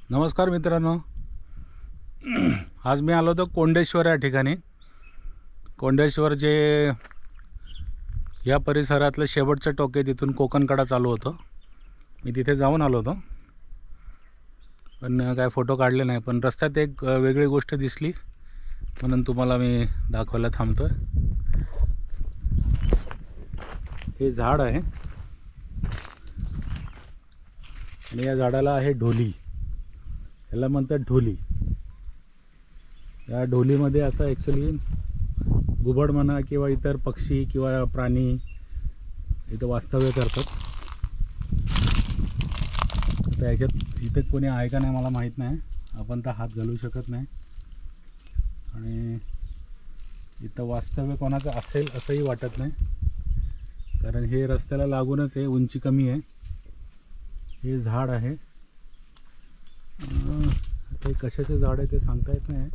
नमस्कार मित्रांनो, आज मी आलो होतो कोंडेश्वर या ठिकाणी. कोंडेश्वर जे या परिसरातलं शेवटचं टोक आहे, तिथून कोकणकडा चालू होतं. मी तिथे जाऊन आलो होतो, पण काय फोटो काढले नाही. पण रस्त्यात एक वेगळी गोष्ट दिसली म्हणून तुम्हाला मी दाखवायला थांबतो. हे झाड आहे आणि या झाडाला आहे ढोली. याला म्हणतात ढोली. या ढोलीमध्ये असं ॲक्च्युली घुबड म्हणा किंवा इतर पक्षी किंवा प्राणी इथं वास्तव्य करतात. आता याच्यात इथे कोणी आहे का नाही मला माहीत नाही. आपण तर हात घालू शकत नाही आणि इथं वास्तव्य कोणाचं असेल असंही वाटत नाही, कारण हे रस्त्याला लागूनच आहे. उंची कमी आहे. हे झाड आहे. ते कशाचे झाड आहे ते सांगता येत नाही,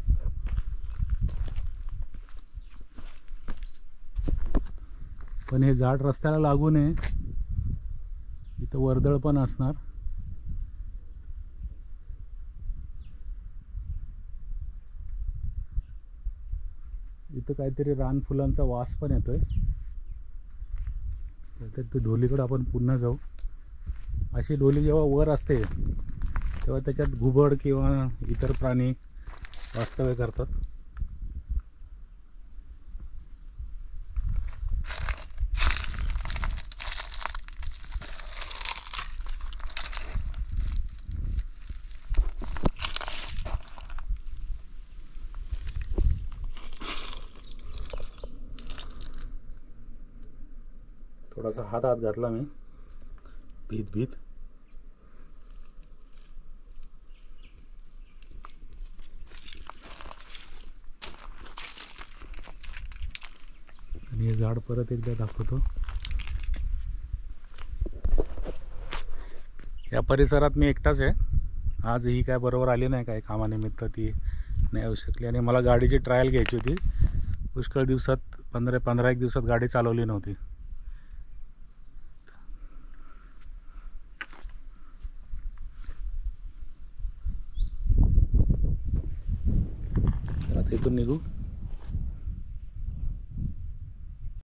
पण हे झाड रस्त्याला लागून आहे. इथं वर्दळ पण असणार. इथं काहीतरी रानफुलांचा वास पण येतोय. तर ते ढोलीकडे आपण पुन्हा जाऊ. अशी ढोली जेव्हा वर असते तेव्हा त्याच्यात घुबड किंवा इतर प्राणी वास्तव्य करतात. थोडासा हात घातला मी भीत. आणि हे झाड परत एकदा दाखवतो. या परिसरात मी एकटाच आहे. आज ही काय बरोबर आली नाही, काय कामानिमित्त ती नाही येऊ शकली. आणि मला गाडीची ट्रायल घ्यायची होती. पुष्कळ दिवसात 15 एक दिवसात गाडी चालवली नव्हती. आता इथून निघू.